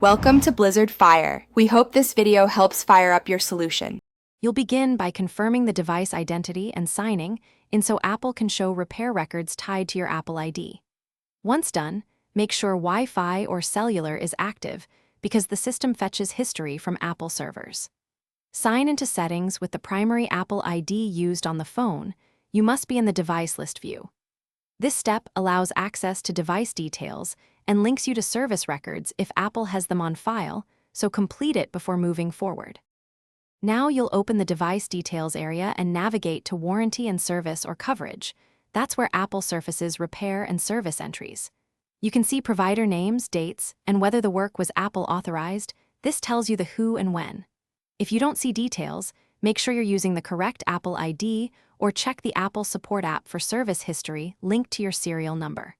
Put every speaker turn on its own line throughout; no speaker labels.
Welcome to Blizzard Fire. We hope this video helps fire up your solution.
You'll begin by confirming the device identity and signing in so Apple can show repair records tied to your Apple ID. Once done, make sure Wi-Fi or cellular is active because the system fetches history from Apple servers. Sign into settings with the primary Apple ID used on the phone. You must be in the device list view. This step allows access to device details and links you to service records if Apple has them on file, so complete it before moving forward. Now you'll open the device details area and navigate to warranty and service or coverage. That's where Apple surfaces repair and service entries. You can see provider names, dates, and whether the work was Apple authorized. This tells you the who and when. If you don't see details, make sure you're using the correct Apple ID or check the Apple Support app for service history linked to your serial number.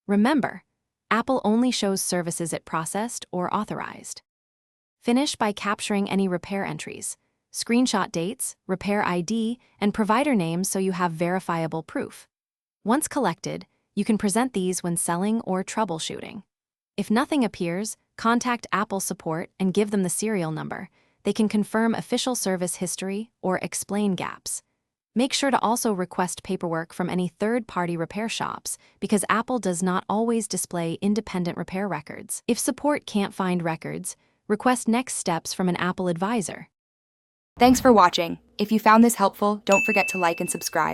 Remember, Apple only shows services it processed or authorized. Finish by capturing any repair entries. Screenshot dates, repair ID, and provider names so you have verifiable proof. Once collected, you can present these when selling or troubleshooting. If nothing appears, contact Apple Support and give them the serial number. They can confirm official service history or explain gaps. Make sure to also request paperwork from any third-party repair shops because Apple does not always display independent repair records. If support can't find records, request next steps from an Apple advisor.
Thanks for watching. If you found this helpful, don't forget to like and subscribe.